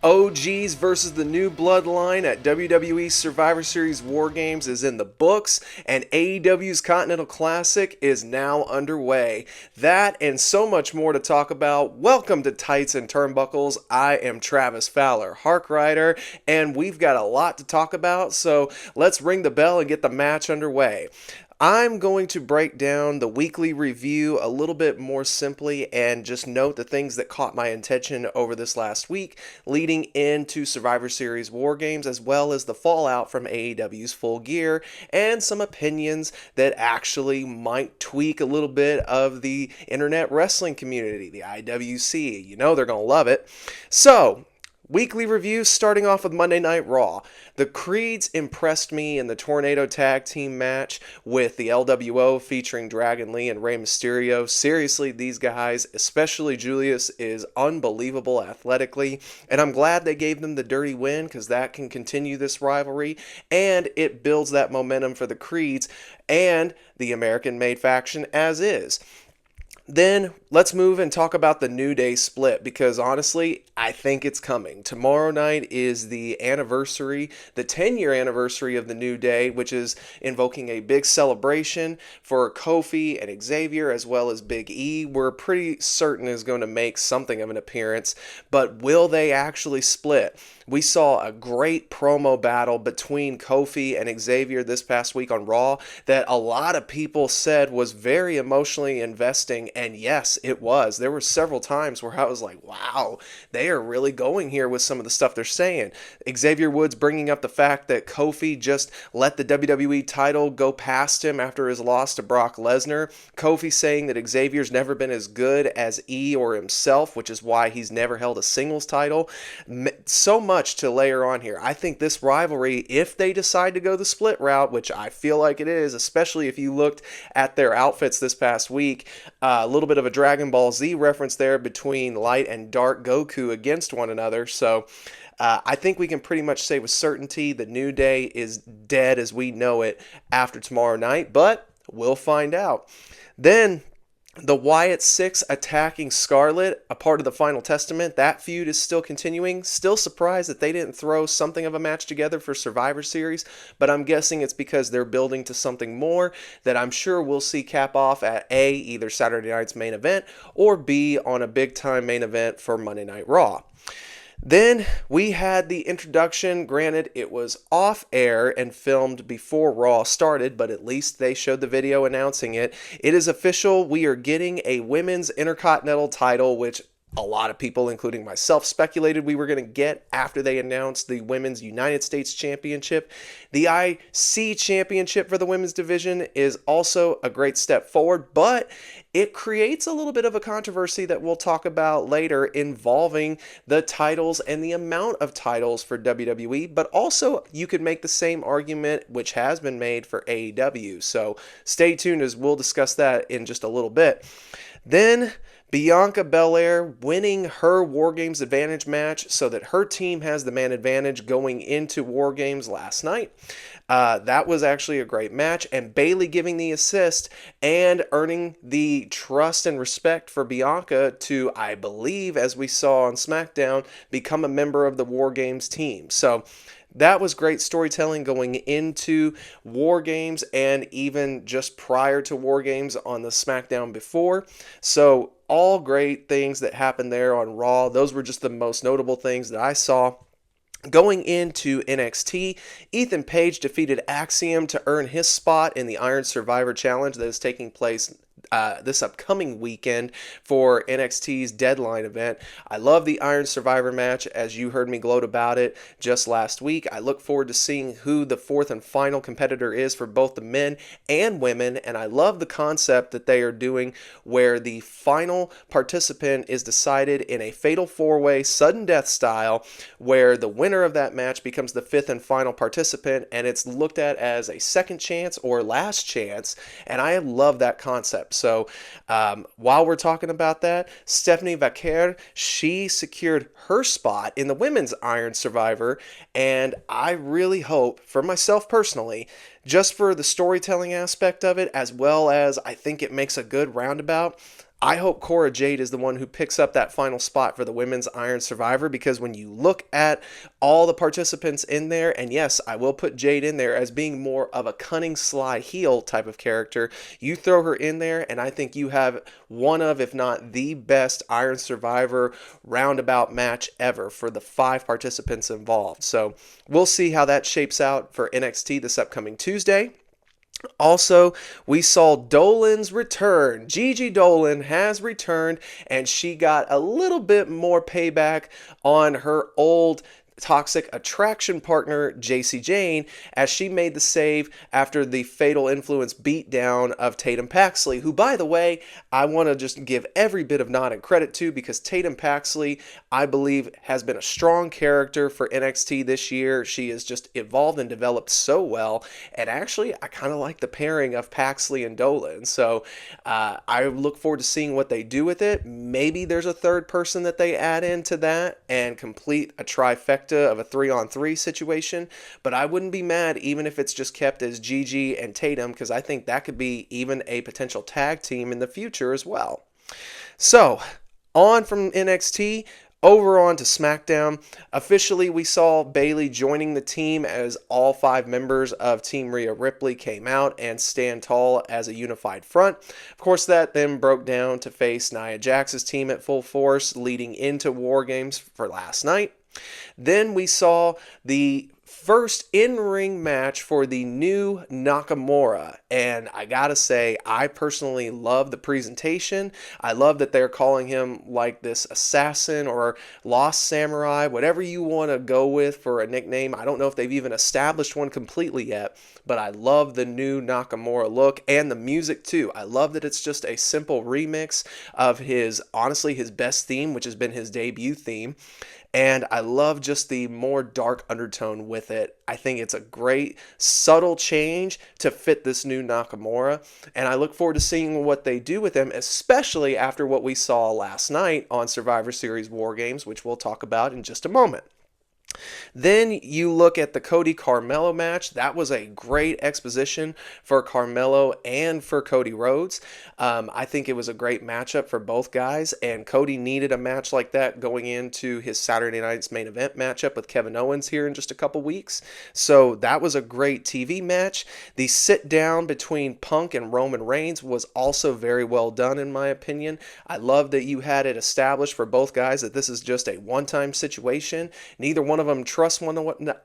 OGs versus the new bloodline at WWE Survivor Series War Games is in the books, and AEW's Continental Classic is now underway. That and so much more to talk about. Welcome to Tights and Turnbuckles. I am Travis Fowler, Hark Rider, and we've got a lot to talk about, so let's ring the bell and get the match underway. I'm going to break down the weekly review a little bit more simply and just note the things that caught my attention over this last week leading into Survivor Series War Games, as well as the fallout from AEW's Full Gear and some opinions that actually might tweak a little bit of the internet wrestling community, the IWC. You know they're going to love it. So, weekly review starting off with Monday Night Raw. The Creeds impressed me in the Tornado Tag Team match with the LWO featuring Dragon Lee and Rey Mysterio. Seriously, these guys, especially Julius, is unbelievable athletically, and I'm glad they gave them the dirty win because that can continue this rivalry, and it builds that momentum for the Creeds and the American-made faction as is. Then let's move and talk about the New Day split, because honestly, I think it's coming. Tomorrow night is the anniversary, the 10-year anniversary of the New Day, which is invoking a big celebration for Kofi and Xavier, as well as Big E. We're pretty certain is going to make something of an appearance, but will they actually split? We saw a great promo battle between Kofi and Xavier this past week on Raw that a lot of people said was very emotionally investing, and yes, it was. There were several times where I was like, wow, they are really going here with some of the stuff they're saying. Xavier Woods bringing up the fact that Kofi just let the WWE title go past him after his loss to Brock Lesnar. Kofi saying that Xavier's never been as good as E or himself, which is why he's never held a singles title. So much to layer on here. I think this rivalry, if they decide to go the split route, which I feel like it is, especially if you looked at their outfits this past week, a little bit of a Dragon Ball Z reference there between Light and Dark Goku against one another. So I think we can pretty much say with certainty the New Day is dead as we know it after tomorrow night, but we'll find out. Then the Wyatt Six attacking Scarlett, a part of the Final Testament. That feud is still continuing. Still surprised that they didn't throw something of a match together for Survivor Series, but I'm guessing it's because they're building to something more that I'm sure we'll see cap off at A, either Saturday night's main event, or B, on a big time main event for Monday Night Raw. Then we had the introduction. Granted, it was off air and filmed before Raw started, but at least they showed the video announcing it. It is official. We are getting a women's Intercontinental title, which a lot of people, including myself, speculated we were going to get after they announced the Women's United States Championship. The IC Championship for the women's division is also a great step forward, but it creates a little bit of a controversy that we'll talk about later involving the titles and the amount of titles for WWE, but also you could make the same argument which has been made for AEW. So stay tuned as we'll discuss that in just a little bit. Then Bianca Belair winning her War Games advantage match so that her team has the man advantage going into War Games last night. That was actually a great match, and Bayley giving the assist and earning the trust and respect for Bianca to, I believe, as we saw on SmackDown, become a member of the War Games team. So that was great storytelling going into War Games and even just prior to War Games on the SmackDown before. So all great things that happened there on Raw. Those were just the most notable things that I saw. Going into NXT, Ethan Page defeated Axiom to earn his spot in the Iron Survivor Challenge that is taking place this upcoming weekend for NXT's Deadline event. I love the Iron Survivor match, as you heard me gloat about it just last week. I look forward to seeing who the fourth and final competitor is for both the men and women, and I love the concept that they are doing where the final participant is decided in a fatal four-way sudden death style, where the winner of that match becomes the fifth and final participant, and it's looked at as a second chance or last chance, and I love that concept. So while we're talking about that, Stephanie Vaquer, she secured her spot in the women's Iron Survivor, and I really hope, for myself personally, just for the storytelling aspect of it, as well as I think it makes a good roundabout, I hope Cora Jade is the one who picks up that final spot for the Women's Iron Survivor, because when you look at all the participants in there, and yes, I will put Jade in there as being more of a cunning, sly heel type of character, you throw her in there, and I think you have one of, if not the best Iron Survivor roundabout match ever for the 5 participants involved. So we'll see how that shapes out for NXT this upcoming Tuesday. Also, we saw Dolan's return. Gigi Dolan has returned, and she got a little bit more payback on her old Toxic Attraction partner, JC Jane, as she made the save after the Fatal Influence beatdown of Tatum Paxley, who, by the way, I want to just give every bit of nod and credit to, because Tatum Paxley, I believe, has been a strong character for NXT this year. She has just evolved and developed so well, and actually, I kind of like the pairing of Paxley and Dolan, so I look forward to seeing what they do with it. Maybe there's a third person that they add into that and complete a trifecta of a 3-on-3 situation, but I wouldn't be mad even if it's just kept as Gigi and Tatum, because I think that could be even a potential tag team in the future as well. So, on from NXT, over on to SmackDown. Officially, we saw Bayley joining the team as all 5 members of Team Rhea Ripley came out and stand tall as a unified front. Of course, that then broke down to face Nia Jax's team at full force, leading into War Games for last night. Then we saw the first in-ring match for the new Nakamura, and I gotta say, I personally love the presentation. I love that they're calling him like this assassin or lost samurai, whatever you want to go with for a nickname. I don't know if they've even established one completely yet, but I love the new Nakamura look and the music too. I love that it's just a simple remix of honestly his best theme, which has been his debut theme. And I love just the more dark undertone with it. I think it's a great, subtle change to fit this new Nakamura. And I look forward to seeing what they do with him, especially after what we saw last night on Survivor Series War Games, which we'll talk about in just a moment. Then you look at the Cody Carmelo match. That was a great exposition for Carmelo and for Cody Rhodes. I think it was a great matchup for both guys, and Cody needed a match like that going into his Saturday night's main event matchup with Kevin Owens here in just a couple weeks. So that was a great TV match. The sit down between Punk and Roman Reigns was also very well done, in my opinion. I love that you had it established for both guys that this is just a one-time situation. Neither one of them trusts one another.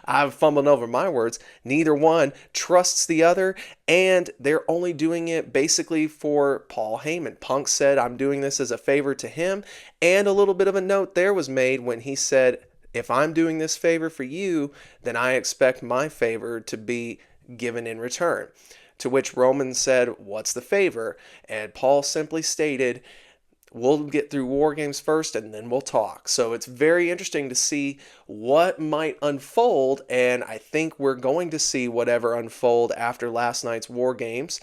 I've fumbled over my words. Neither one trusts the other, and they're only doing it basically for Paul Heyman. Punk said, I'm doing this as a favor to him, and a little bit of a note there was made when he said, if I'm doing this favor for you, then I expect my favor to be given in return. To which Roman said, what's the favor? And Paul simply stated, we'll get through War Games first, and then we'll talk. So it's very interesting to see what might unfold, and I think we're going to see whatever unfold after last night's War Games.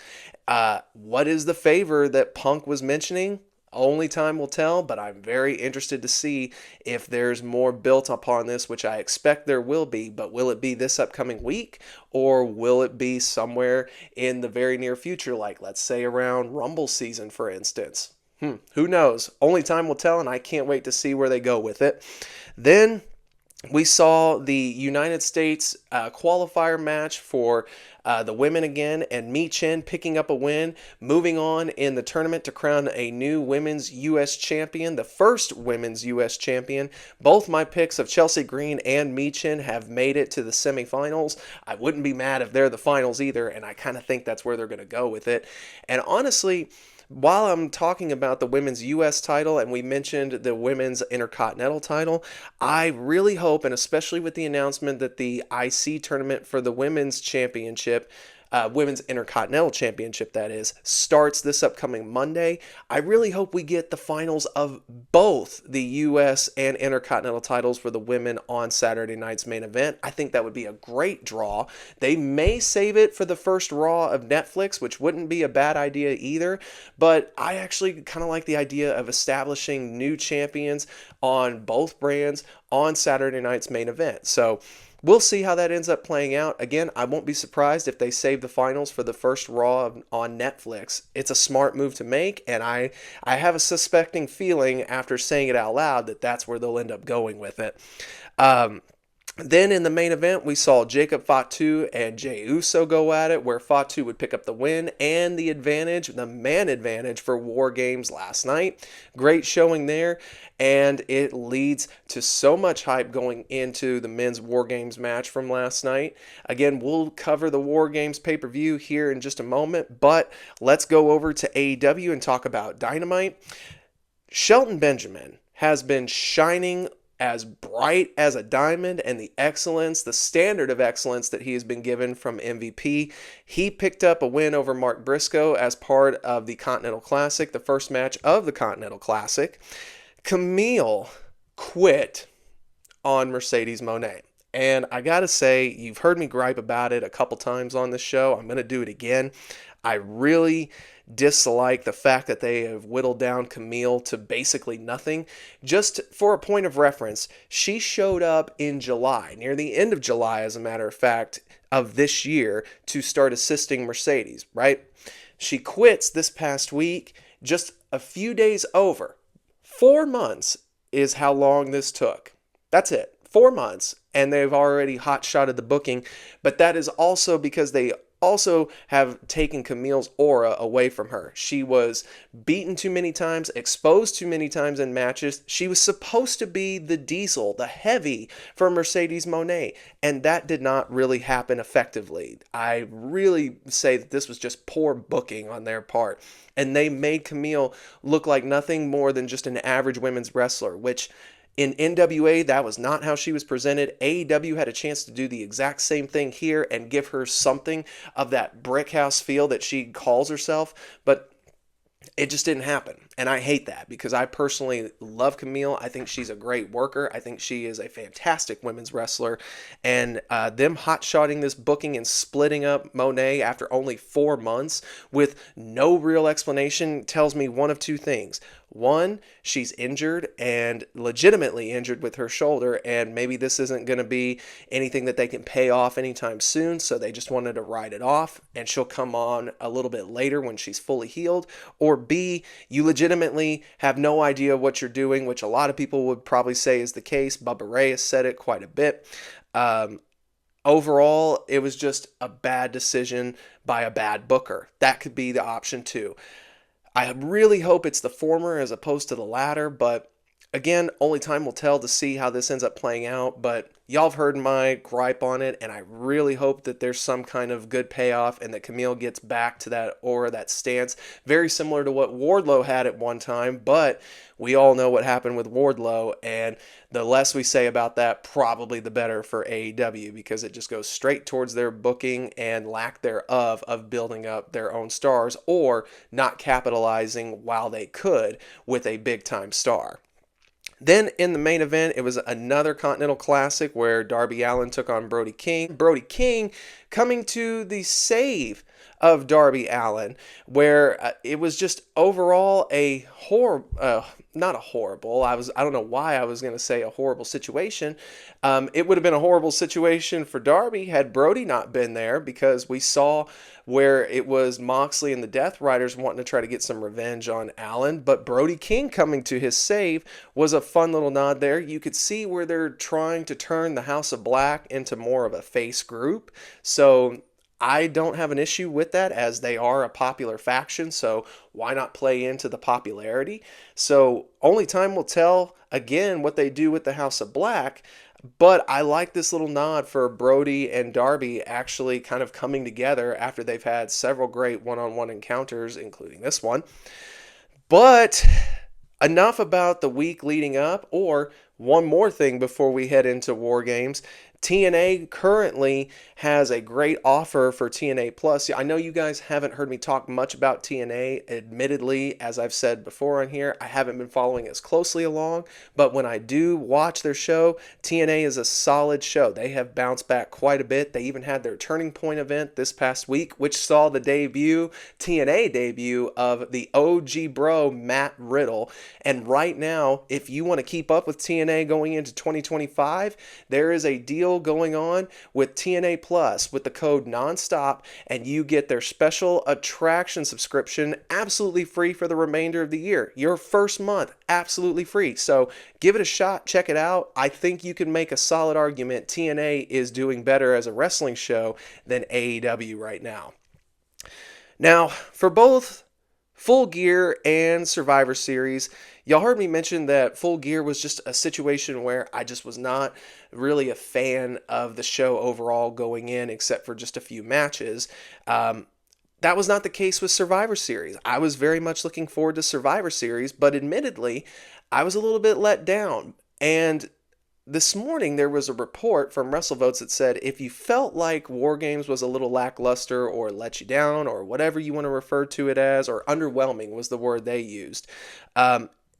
What is the favor that Punk was mentioning? Only time will tell, but I'm very interested to see if there's more built upon this, which I expect there will be, but will it be this upcoming week, or will it be somewhere in the very near future, like let's say around Rumble season, for instance? Who knows? Only time will tell, and I can't wait to see where they go with it. Then we saw the United States qualifier match for the women again, and Mi Chen picking up a win, moving on in the tournament to crown a new women's U.S. champion, the first women's U.S. champion. Both my picks of Chelsea Green and Mi Chen have made it to the semifinals. I wouldn't be mad if they're the finals either, and I kind of think that's where they're going to go with it. And honestly, while I'm talking about the women's U.S. title, and we mentioned the women's Intercontinental title, I really hope, and especially with the announcement that the IC tournament for the women's championship, women's Intercontinental Championship, that is, starts this upcoming Monday. I really hope we get the finals of both the U.S. and Intercontinental titles for the women on Saturday night's main event. I think that would be a great draw. They may save it for the first Raw of Netflix, which wouldn't be a bad idea either, but I actually kind of like the idea of establishing new champions on both brands on Saturday night's main event. So We'll see how that ends up playing out. Again, I won't be surprised if they save the finals for the first Raw on Netflix. It's a smart move to make, and I have a suspecting feeling after saying it out loud that that's where they'll end up going with it. Um, then in the main event, we saw Jacob Fatu and Jey Uso go at it, where Fatu would pick up the win and the advantage, the man advantage for War Games last night. Great showing there, and it leads to so much hype going into the men's War Games match from last night. Again, we'll cover the War Games pay-per-view here in just a moment, but let's go over to AEW and talk about Dynamite. Shelton Benjamin has been shining as bright as a diamond, and the excellence, the standard of excellence that he has been given from MVP. He picked up a win over Mark Briscoe as part of the Continental Classic, the first match of the Continental Classic. Camille quit on Mercedes Moné. And I gotta say, you've heard me gripe about it a couple times on this show. I'm gonna do it again. I really dislike the fact that they have whittled down Camille to basically nothing. Just for a point of reference, she showed up in July, near the end of July, as a matter of fact, of this year to start assisting Mercedes, right? She quits this past week, just a few days over. 4 months is how long this took. That's it. 4 months, and they've already hot-shotted the booking, but that is also because they also have taken Camille's aura away from her. She was beaten too many times, exposed too many times in matches. She was supposed to be the diesel, the heavy for Mercedes Moné, and that did not really happen effectively. I really say that this was just poor booking on their part, and they made Camille look like nothing more than just an average women's wrestler, which in NWA, that was not how she was presented. AEW had a chance to do the exact same thing here and give her something of that brick house feel that she calls herself, but it just didn't happen. And I hate that because I personally love Camille. I think she's a great worker. I think she is a fantastic women's wrestler. And them hot-shotting this booking and splitting up Moné after only 4 months with no real explanation tells me one of two things. One, she's injured and legitimately injured with her shoulder, and maybe this isn't going to be anything that they can pay off anytime soon, so they just wanted to ride it off, and she'll come on a little bit later when she's fully healed. Or B, you legitimately have no idea what you're doing, which a lot of people would probably say is the case. Bubba Ray has said it quite a bit. Overall, it was just a bad decision by a bad booker. That could be the option too. I really hope it's the former as opposed to the latter, but again, only time will tell to see how this ends up playing out. But y'all have heard my gripe on it, and I really hope that there's some kind of good payoff and that Camille gets back to that aura, that stance, very similar to what Wardlow had at one time, but we all know what happened with Wardlow, and the less we say about that, probably the better for AEW, because it just goes straight towards their booking and lack thereof of building up their own stars or not capitalizing while they could with a big-time star. Then in the main event, it was another Continental Classic where Darby Allin took on Brody King. Brody King coming to the save of Darby Allin, where it was just overall a not a horrible. I don't know why I was going to say a horrible situation. It would have been a horrible situation for Darby had Brody not been there, because we saw where it was Moxley and the Death Riders wanting to try to get some revenge on Allin, but Brody King coming to his save was a fun little nod there. You could see where they're trying to turn the House of Black into more of a face group. So I don't have an issue with that, as they are a popular faction, so why not play into the popularity? So only time will tell, again, what they do with the House of Black, but I like this little nod for Brody and Darby actually kind of coming together after they've had several great one-on-one encounters, including this one. But enough about the week leading up, or one more thing before we head into War Games. TNA currently has a great offer for TNA Plus. I know you guys haven't heard me talk much about TNA. Admittedly, as I've said before on here, I haven't been following as closely along, but when I do watch their show, TNA is a solid show. They have bounced back quite a bit. They even had their Turning Point event this past week, which saw the TNA debut of the OG bro, Matt Riddle. And right now, if you want to keep up with TNA going into 2025, there is a deal deal going on with TNA Plus with the code Nonstop, and you get their special attraction subscription absolutely free for the remainder of the year. Your first month, absolutely free. So give it a shot, check it out. I think you can make a solid argument TNA is doing better as a wrestling show than AEW right now. Now, for both Full Gear and Survivor Series, y'all heard me mention that Full Gear was just a situation where I just was not really a fan of the show overall going in, except for just a few matches. That was not the case with Survivor Series. I was very much looking forward to Survivor Series, but admittedly, I was a little bit let down. And this morning, there was a report from WrestleVotes that said if you felt like War Games was a little lackluster or let you down or whatever you want to refer to it as, or underwhelming was the word they used,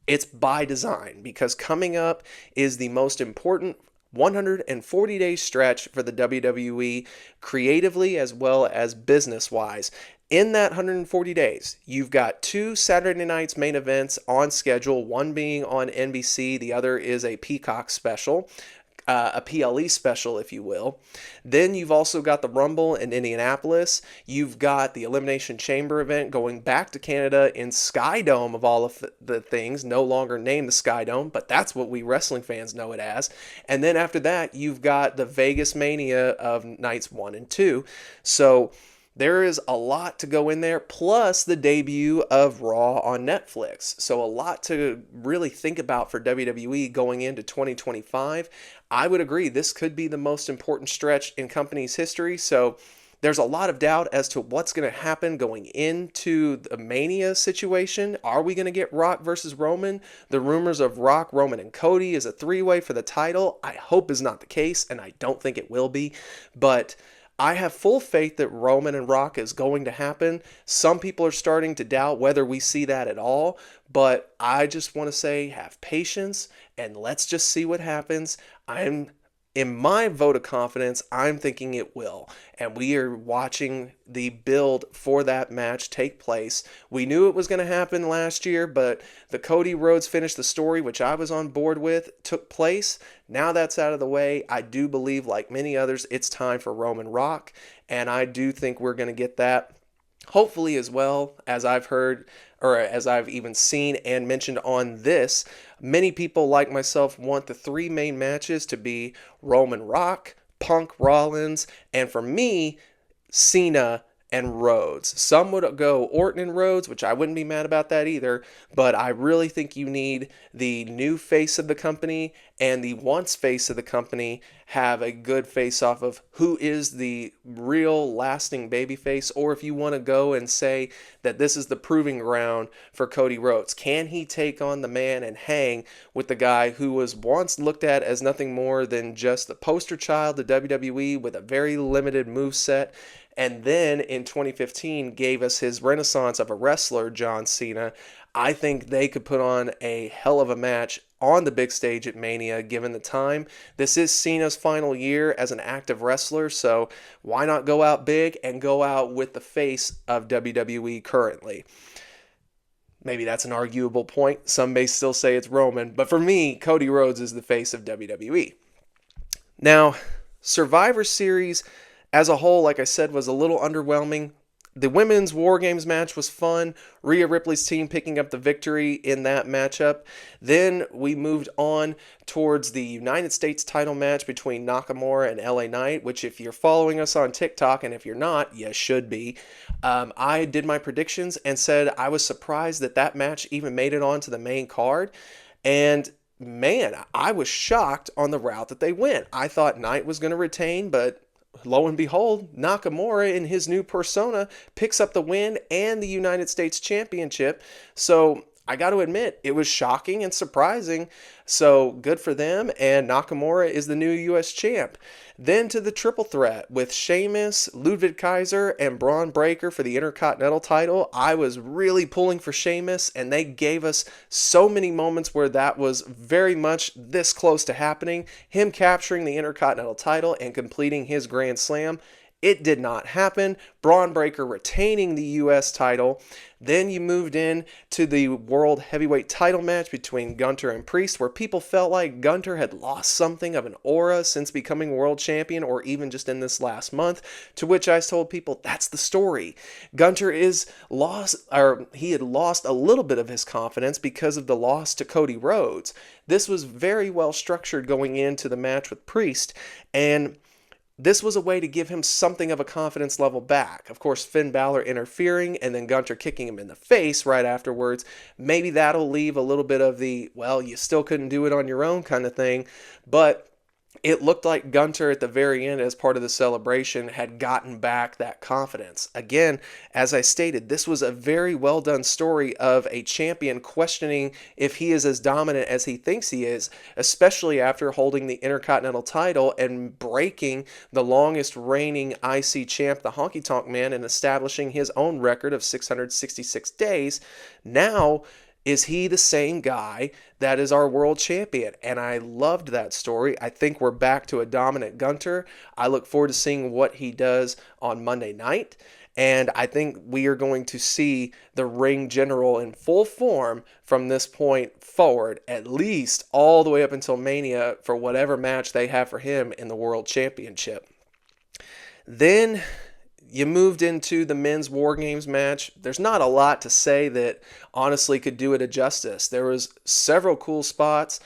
it's by design, because coming up is the most important 140-day stretch for the WWE, creatively as well as business-wise. In that 140 days, you've got 2 Saturday night's main events on schedule, one being on NBC, the other is a Peacock special, a PLE special, if you will. Then you've also got the Rumble in Indianapolis. You've got the Elimination Chamber event going back to Canada in Skydome, of all of the things, no longer named the Skydome, but that's what we wrestling fans know it as. And then after that, you've got the Vegas Mania of nights 1 and 2. So there is a lot to go in there, plus the debut of Raw on Netflix. So a lot to really think about for WWE going into 2025. I would agree this could be the most important stretch in company's history. So there's a lot of doubt as to what's going to happen going into the Mania situation. Are we going to get Rock versus Roman? The rumors of Rock, Roman, and Cody is a 3-way for the title. I hope is not the case, and I don't think it will be. But I have full faith that Roman and Rock is going to happen. Some people are starting to doubt whether we see that at all, but I just want to say have patience and let's just see what happens. In my vote of confidence, I'm thinking it will. And we are watching the build for that match take place. We knew it was going to happen last year, but the Cody Rhodes finish the story, which I was on board with, took place. Now that's out of the way. I do believe, like many others, it's time for Roman Rock. And I do think we're going to get that. Hopefully, as well, as I've heard, or as I've even seen and mentioned on this, many people like myself want the 3 main matches to be Roman Rock, Punk Rollins, and for me, Cena and Rhodes. Some would go Orton and Rhodes, which I wouldn't be mad about that either, but I really think you need the new face of the company and the once face of the company have a good face off of who is the real lasting babyface, or if you want to go and say that this is the proving ground for Cody Rhodes. Can he take on the man and hang with the guy who was once looked at as nothing more than just the poster child of WWE with a very limited moveset, and then in 2015 gave us his renaissance of a wrestler, John Cena? I think they could put on a hell of a match on the big stage at Mania given the time. This is Cena's final year as an active wrestler, so why not go out big and go out with the face of WWE currently? Maybe that's an arguable point. Some may still say it's Roman, but for me, Cody Rhodes is the face of WWE. Now, Survivor Series as a whole, like I said, was a little underwhelming. The women's War Games match was fun. Rhea Ripley's team picking up the victory in that matchup. Then we moved on towards the United States title match between Nakamura and LA Knight, which if you're following us on TikTok, and if you're not, you should be, I did my predictions and said I was surprised that that match even made it onto the main card. And man, I was shocked on the route that they went. I thought Knight was going to retain, but lo and behold, Nakamura in his new persona picks up the win and the United States Championship. So I got to admit, it was shocking and surprising. So good for them, and Nakamura is the new U.S. champ. Then to the triple threat with Sheamus, Ludwig Kaiser, and Braun Breaker for the Intercontinental title. I was really pulling for Sheamus, and they gave us so many moments where that was very much this close to happening. Him capturing the Intercontinental title and completing his Grand Slam. It did not happen. Braun Breaker retaining the U.S. title. Then you moved in to the World Heavyweight title match between Gunther and Priest, where people felt like Gunther had lost something of an aura since becoming world champion, or even just in this last month, to which I told people that's the story. Gunther he had lost a little bit of his confidence because of the loss to Cody Rhodes. This was very well structured going into the match with Priest, and this was a way to give him something of a confidence level back. Of course, Finn Balor interfering and then Gunther kicking him in the face right afterwards. Maybe that'll leave a little bit of the, well, you still couldn't do it on your own kind of thing. But it looked like Gunther at the very end, as part of the celebration, had gotten back that confidence. Again, as I stated, this was a very well done story of a champion questioning if he is as dominant as he thinks he is, especially after holding the Intercontinental title and breaking the longest reigning IC champ, the Honky Tonk Man, and establishing his own record of 666 days. Now, is he the same guy that is our world champion? And I loved that story. I think we're back to a dominant Gunther. I look forward to seeing what he does on Monday night. And I think we are going to see the ring general in full form from this point forward, at least all the way up until Mania for whatever match they have for him in the World Championship. Then you moved into the men's War Games match. There's not a lot to say that honestly could do it a justice. There was several cool spots.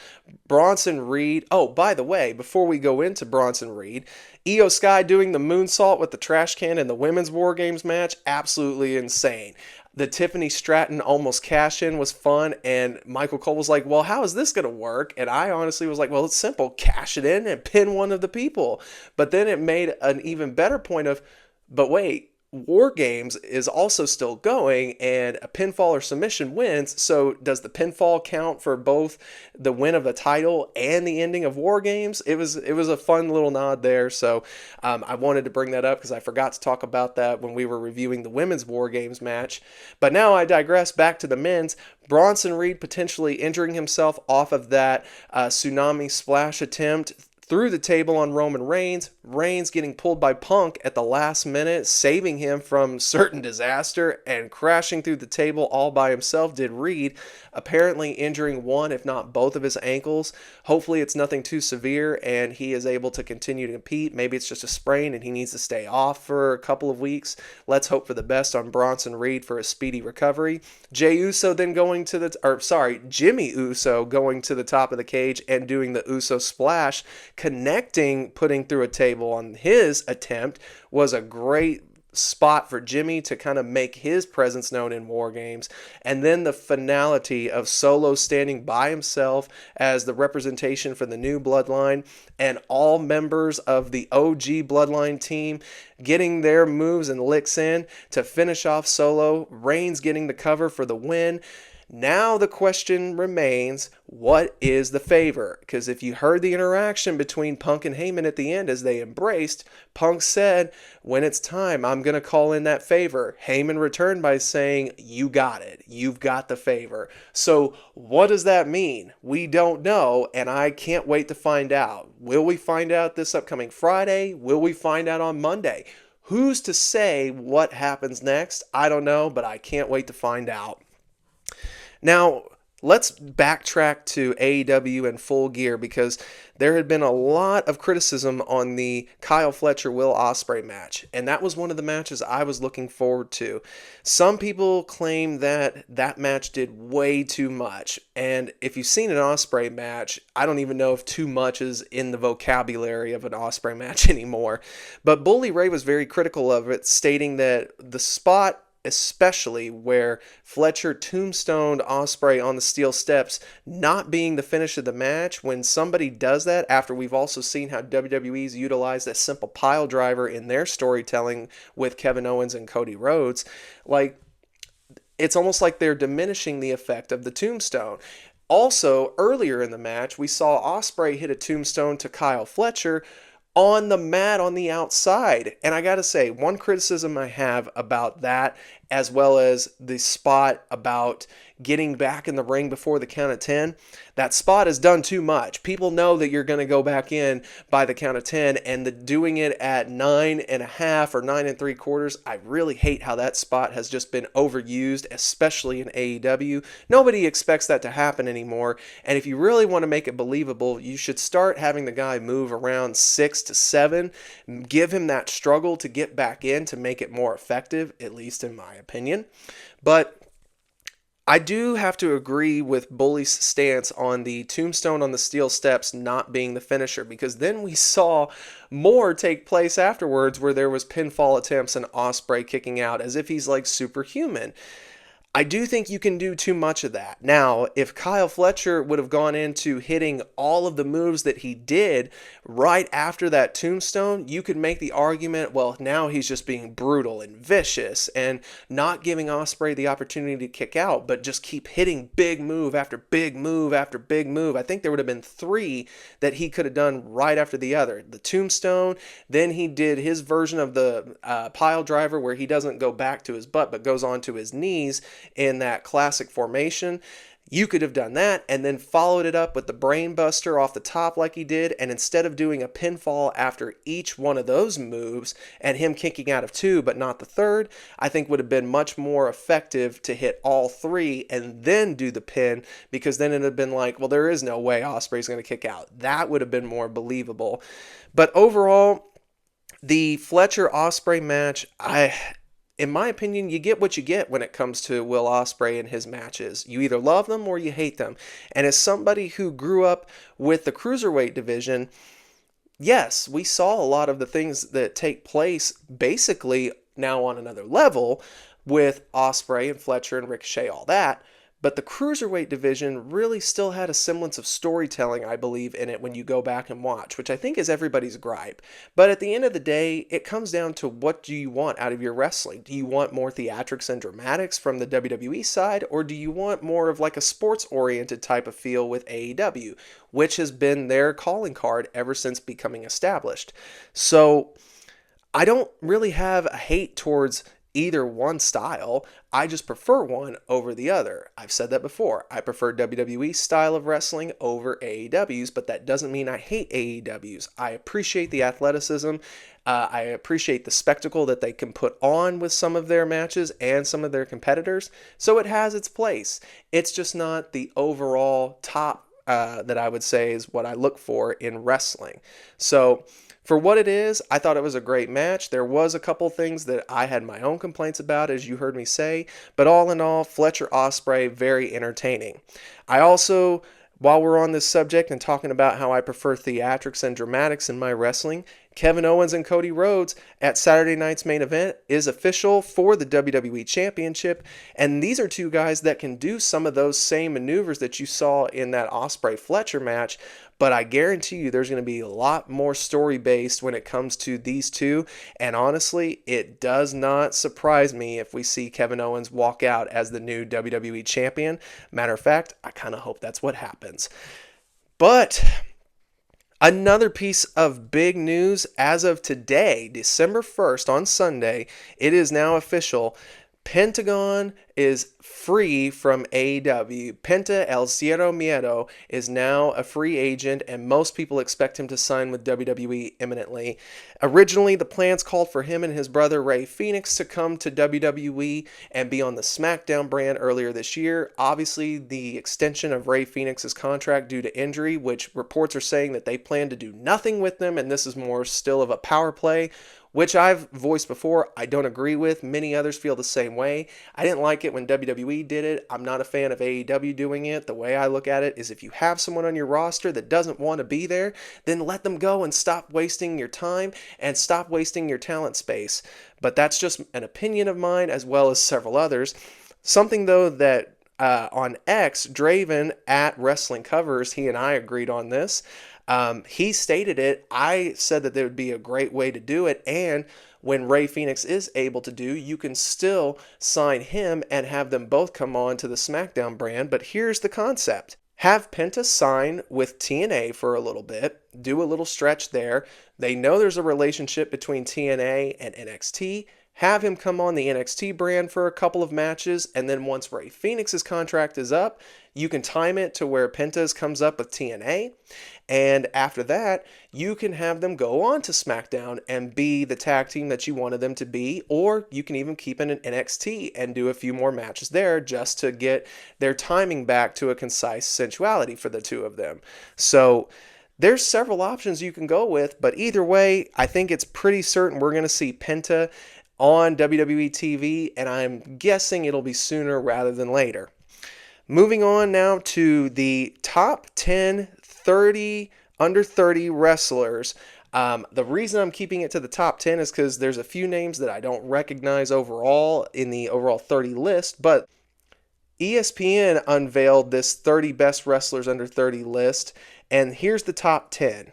Bronson Reed. Oh, by the way, before we go into Bronson Reed, Io Sky doing the moonsault with the trash can in the women's War Games match, absolutely insane. The Tiffany Stratton almost cash-in was fun, and Michael Cole was like, well, how is this going to work? And I honestly was like, well, it's simple. Cash it in and pin one of the people. But then it made an even better point of, but wait, War Games is also still going, and a pinfall or submission wins. So does the pinfall count for both the win of the title and the ending of War Games? It was a fun little nod there. So I wanted to bring that up because I forgot to talk about that when we were reviewing the women's War Games match. But now I digress back to the men's. Bronson Reed potentially injuring himself off of that tsunami splash attempt through the table on Roman Reigns. Reigns getting pulled by Punk at the last minute, saving him from certain disaster, and crashing through the table all by himself did Reed, apparently injuring one if not both of his ankles. Hopefully it's nothing too severe and he is able to continue to compete. Maybe it's just a sprain and he needs to stay off for a couple of weeks. Let's hope for the best on Bronson Reed for a speedy recovery. Jimmy Uso going to the top of the cage and doing the Uso splash, connecting, putting through a table on his attempt, was a great spot for Jimmy to kind of make his presence known in War Games. And then the finality of Solo standing by himself as the representation for the new Bloodline, and all members of the OG Bloodline team getting their moves and licks in to finish off Solo. Reigns getting the cover for the win. Now the question remains, what is the favor? Because if you heard the interaction between Punk and Heyman at the end as they embraced, Punk said, when it's time, I'm going to call in that favor. Heyman returned by saying, you got it. You've got the favor. So what does that mean? We don't know, and I can't wait to find out. Will we find out this upcoming Friday? Will we find out on Monday? Who's to say what happens next? I don't know, but I can't wait to find out. Now, let's backtrack to AEW and Full Gear, because there had been a lot of criticism on the Kyle Fletcher-Will Ospreay match, and that was one of the matches I was looking forward to. Some people claim that that match did way too much, and if you've seen an Ospreay match, I don't even know if too much is in the vocabulary of an Ospreay match anymore. But Bully Ray was very critical of it, stating that the spot, especially where Fletcher tombstoned Ospreay on the steel steps, not being the finish of the match, when somebody does that, after we've also seen how WWE's utilized a simple pile driver in their storytelling with Kevin Owens and Cody Rhodes, like, it's almost like they're diminishing the effect of the tombstone. Also, earlier in the match, we saw Ospreay hit a tombstone to Kyle Fletcher on the mat on the outside. And I gotta say, one criticism I have about that, as well as the spot about getting back in the ring before the count of 10, that spot has done too much. People know that you're going to go back in by the count of 10, and doing it at 9.5 or 9.75, I really hate how that spot has just been overused, especially in AEW. Nobody expects that to happen anymore, and if you really want to make it believable, you should start having the guy move around 6 to 7, give him that struggle to get back in to make it more effective, at least in my opinion. But I do have to agree with Bully's stance on the tombstone on the steel steps not being the finisher, because then we saw more take place afterwards where there was pinfall attempts and Ospreay kicking out as if he's like superhuman. I do think you can do too much of that. Now, if Kyle Fletcher would have gone into hitting all of the moves that he did right after that tombstone, you could make the argument, well, now he's just being brutal and vicious and not giving Ospreay the opportunity to kick out, but just keep hitting big move after big move after big move. I think there would have been 3 that he could have done right after the other. The tombstone, then he did his version of the pile driver where he doesn't go back to his butt but goes on to his knees in that classic formation. You could have done that and then followed it up with the brain buster off the top like he did, and instead of doing a pinfall after each one of those moves and him kicking out of 2 but not the third, I think would have been much more effective to hit all 3 and then do the pin, because then it would have been like, well, there is no way Ospreay's going to kick out. That would have been more believable. But overall, the Fletcher Ospreay match, in my opinion, you get what you get when it comes to Will Ospreay and his matches. You either love them or you hate them. And as somebody who grew up with the cruiserweight division, yes, we saw a lot of the things that take place basically now on another level with Ospreay and Fletcher and Ricochet, all that. But the cruiserweight division really still had a semblance of storytelling, I believe, in it when you go back and watch, which I think is everybody's gripe. But at the end of the day, it comes down to, what do you want out of your wrestling? Do you want more theatrics and dramatics from the WWE side, or do you want more of like a sports-oriented type of feel with AEW, which has been their calling card ever since becoming established? So I don't really have a hate towards either one style. I just prefer one over the other. I've said that before. I prefer WWE's style of wrestling over AEW's, but that doesn't mean I hate AEW's. I appreciate the athleticism. I appreciate the spectacle that they can put on with some of their matches and some of their competitors. So it has its place. It's just not the overall top that I would say is what I look for in wrestling. So for what it is, I thought it was a great match. There was a couple things that I had my own complaints about, as you heard me say, but all in all, Fletcher Ospreay, very entertaining. I also, while we're on this subject and talking about how I prefer theatrics and dramatics in my wrestling, Kevin Owens and Cody Rhodes at Saturday night's main event is official for the WWE Championship, and these are 2 guys that can do some of those same maneuvers that you saw in that Ospreay-Fletcher match, but I guarantee you there's going to be a lot more story-based when it comes to these 2, and honestly, it does not surprise me if we see Kevin Owens walk out as the new WWE Champion. Matter of fact, I kind of hope that's what happens. But another piece of big news as of today, December 1st on Sunday, it is now official. Pentagon is free from AEW. Penta El Cero Miedo is now a free agent, and most people expect him to sign with WWE imminently. Originally, the plans called for him and his brother Rey Fenix to come to WWE and be on the SmackDown brand earlier this year. Obviously, the extension of Rey Fenix's contract due to injury, which reports are saying that they plan to do nothing with them, and this is more still of a power play, which I've voiced before, I don't agree with. Many others feel the same way. I didn't like it when WWE did it. I'm not a fan of AEW doing it. The way I look at it is, if you have someone on your roster that doesn't want to be there, then let them go and stop wasting your time and stop wasting your talent space. But that's just an opinion of mine, as well as several others. Something, though, that on X, Draven at Wrestling Covers, he and I agreed on this. He stated it. I said that there would be a great way to do it, and when Rey Fenix is able to do, you can still sign him and have them both come on to the SmackDown brand. But here's the concept. Have Penta sign with TNA for a little bit, do a little stretch there. They know there's a relationship between TNA and NXT. have him come on the NXT brand for a couple of matches, and then once Rey Fenix's contract is up, you can time it to where Penta's comes up with TNA, and after that, you can have them go on to SmackDown and be the tag team that you wanted them to be, or you can even keep it in NXT and do a few more matches there just to get their timing back to a concise sensuality for the two of them. So there's several options you can go with, but either way, I think it's pretty certain we're going to see Penta on WWE TV, and I'm guessing it'll be sooner rather than later. Moving on now to the top 10 under 30 wrestlers. The reason I'm keeping it to the top 10 is because there's a few names that I don't recognize overall in the overall 30 list, but ESPN unveiled this 30 best wrestlers under 30 list, and here's the top 10.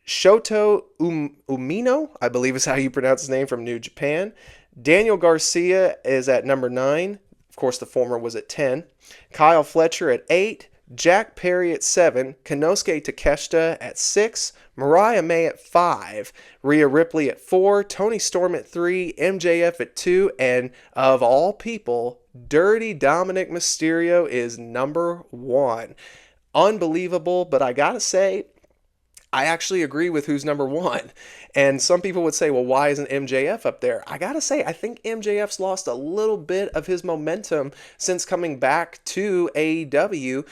Shoto Umino, I believe is how you pronounce his name, from New Japan. Daniel Garcia is at number 9. Of course, the former was at 10. Kyle Fletcher at 8. Jack Perry at 7. Konosuke Takeshita at 6. Mariah May at 5. Rhea Ripley at 4. Toni Storm at 3. MJF at 2. And of all people, Dirty Dominic Mysterio is number 1. Unbelievable, but I gotta say, I actually agree with who's number 1. And some people would say, well, why isn't MJF up there? I gotta say, I think MJF's lost a little bit of his momentum since coming back to AEW.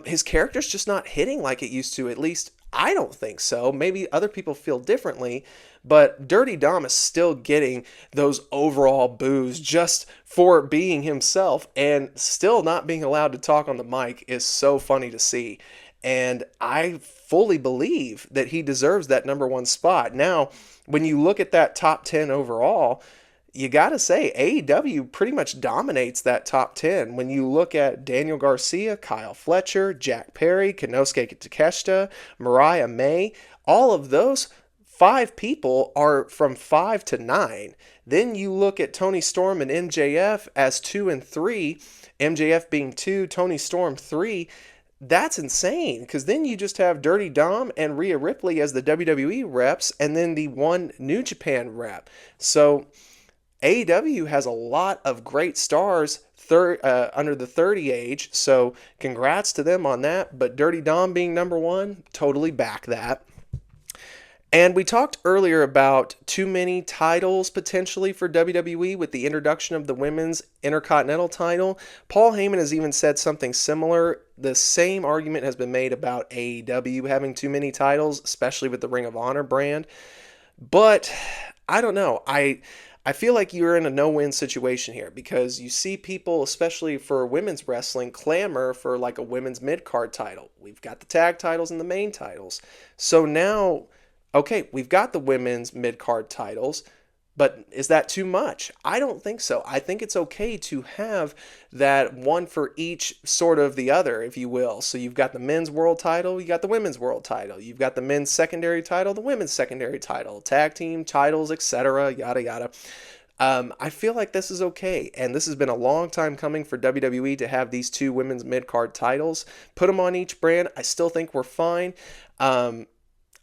His character's just not hitting like it used to. At least I don't think so. Maybe other people feel differently, but Dirty Dom is still getting those overall boos just for being himself, and still not being allowed to talk on the mic is so funny to see. And I fully believe that he deserves that number 1 spot. Now, when you look at that top 10 overall, you got to say AEW pretty much dominates that top 10. When you look at Daniel Garcia, Kyle Fletcher, Jack Perry, Konosuke Takeshita, Mariah May, all of those 5 people are from 5 to 9. Then you look at Toni Storm and MJF as 2 and 3, MJF being 2, Toni Storm 3. That's insane, because then you just have Dirty Dom and Rhea Ripley as the WWE reps, and then the 1 New Japan rep. So AEW has a lot of great stars under the 30 age, so congrats to them on that. But Dirty Dom being number 1, totally back that. And we talked earlier about too many titles potentially for WWE with the introduction of the women's Intercontinental title. Paul Heyman has even said something similar. The same argument has been made about AEW having too many titles, especially with the Ring of Honor brand. But I don't know. I feel like you're in a no-win situation here, because you see people, especially for women's wrestling, clamor for like a women's mid-card title. We've got the tag titles and the main titles. So now, okay, we've got the women's mid-card titles, but is that too much? I don't think so. I think it's okay to have that one for each sort of the other, if you will. So you've got the men's world title, you got the women's world title, you've got the men's secondary title, the women's secondary title, tag team titles, etc., yada yada. I feel like this is okay, and this has been a long time coming for WWE to have these 2 women's mid-card titles. Put them on each brand. I still think we're fine.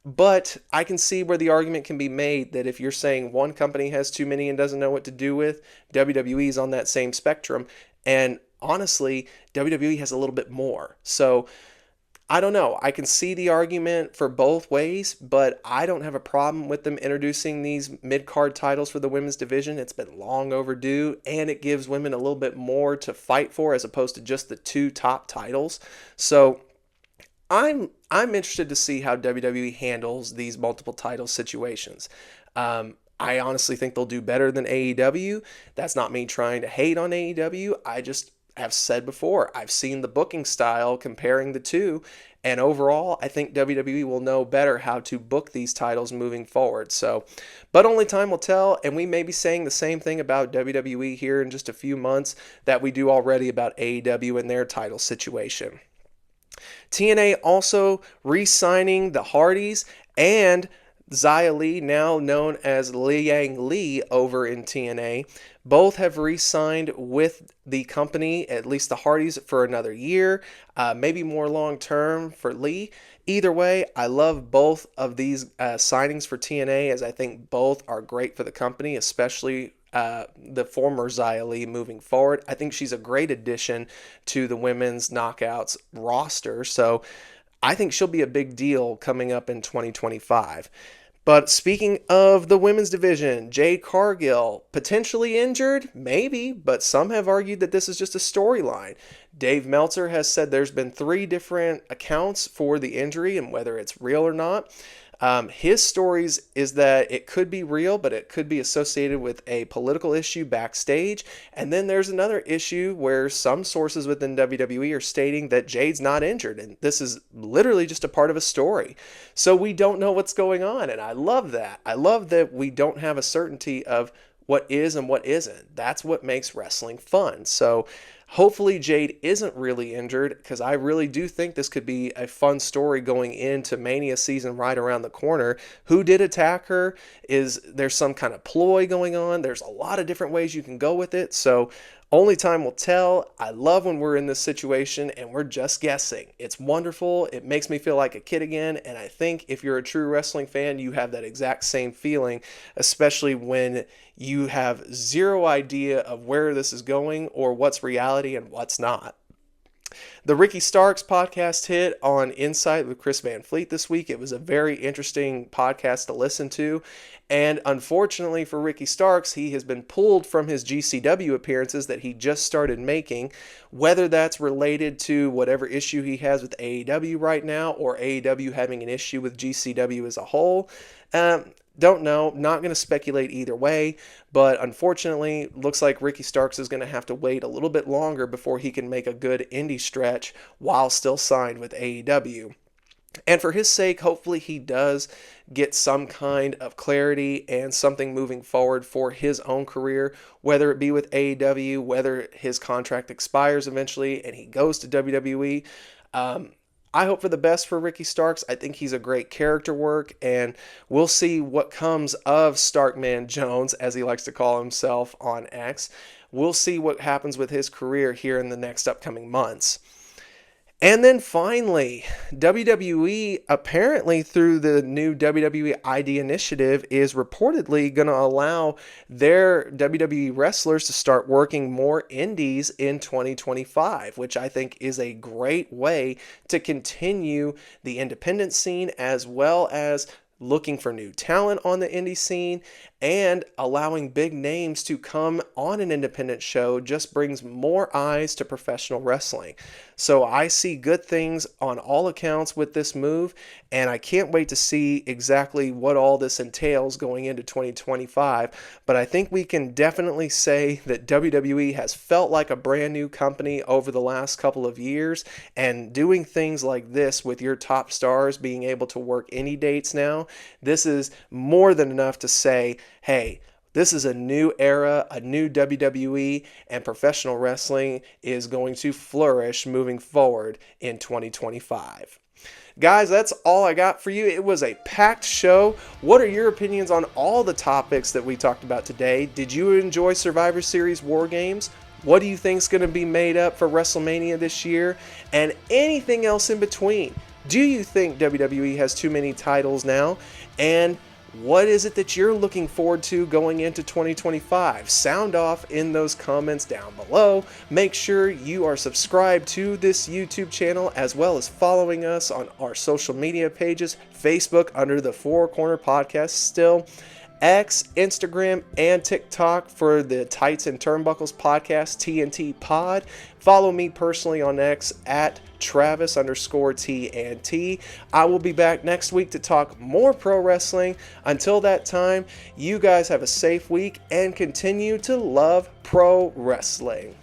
But I can see where the argument can be made that if you're saying one company has too many and doesn't know what to do with, WWE is on that same spectrum. And honestly, WWE has a little bit more. So I don't know. I can see the argument for both ways, but I don't have a problem with them introducing these mid-card titles for the women's division. It's been long overdue, and it gives women a little bit more to fight for as opposed to just the 2 top titles. So I'm interested to see how WWE handles these multiple title situations. I honestly think they'll do better than AEW. That's not me trying to hate on AEW. I just have said before, I've seen the booking style comparing the 2, and overall, I think WWE will know better how to book these titles moving forward. So, but only time will tell, and we may be saying the same thing about WWE here in just a few months that we do already about AEW and their title situation. TNA also re-signing the Hardys and Xia Li, now known as Liang Li over in TNA, both have re-signed with the company, at least the Hardys, for another year, maybe more long-term for Li. Either way, I love both of these signings for TNA, as I think both are great for the company, especially the former Xia Li moving forward. I think she's a great addition to the women's Knockouts roster, so I think she'll be a big deal coming up in 2025. But speaking of the women's division, Jade Cargill, potentially injured? Maybe, but some have argued that this is just a storyline. Dave Meltzer has said there's been 3 different accounts for the injury and whether it's real or not. His stories is that it could be real, but it could be associated with a political issue backstage. And then there's another issue where some sources within WWE are stating that Jade's not injured. And this is literally just a part of a story. So we don't know what's going on. And I love that. I love that we don't have a certainty of what is and what isn't. That's what makes wrestling fun. So hopefully Jade isn't really injured, because I really do think this could be a fun story going into Mania season right around the corner. Who did attack her? Is there some kind of ploy going on? There's a lot of different ways you can go with it. So only time will tell. I love when we're in this situation and we're just guessing. It's wonderful. It makes me feel like a kid again. And I think if you're a true wrestling fan, you have that exact same feeling, especially when you have zero idea of where this is going or what's reality and what's not. The Ricky Starks podcast hit on Insight with Chris Van Fleet this week. It was a very interesting podcast to listen to. And unfortunately for Ricky Starks, he has been pulled from his GCW appearances that he just started making. Whether that's related to whatever issue he has with AEW right now, or AEW having an issue with GCW as a whole, don't know. Not going to speculate either way, but unfortunately, looks like Ricky Starks is going to have to wait a little bit longer before he can make a good indie stretch while still signed with AEW. And for his sake, hopefully he does get some kind of clarity and something moving forward for his own career, whether it be with AEW, whether his contract expires eventually and he goes to WWE. I hope for the best for Ricky Starks. I think he's a great character work, and we'll see what comes of Starkman Jones, as he likes to call himself on X. We'll see what happens with his career here in the next upcoming months. And then finally, WWE, apparently through the new WWE ID initiative, is reportedly going to allow their WWE wrestlers to start working more indies in 2025, which I think is a great way to continue the independent scene, as well as looking for new talent on the indie scene, and allowing big names to come on an independent show just brings more eyes to professional wrestling. So I see good things on all accounts with this move, and I can't wait to see exactly what all this entails going into 2025. But I think we can definitely say that WWE has felt like a brand new company over the last couple of years, and doing things like this with your top stars being able to work any dates now, this is more than enough to say, hey, this is a new era, a new WWE, and professional wrestling is going to flourish moving forward in 2025. Guys, that's all I got for you. It was a packed show. What are your opinions on all the topics that we talked about today? Did you enjoy Survivor Series War Games? What do you think is going to be made up for WrestleMania this year? And anything else in between? Do you think WWE has too many titles now? And what is it that you're looking forward to going into 2025? Sound off in those comments down below. Make sure you are subscribed to this YouTube channel, as well as following us on our social media pages, Facebook under the Four Corner Podcast still, X, Instagram, and TikTok for the Tights and Turnbuckles Podcast, TNT Pod. Follow me personally on X at Travis_TNT. I will be back next week to talk more pro wrestling. Until that time, you guys have a safe week and continue to love pro wrestling.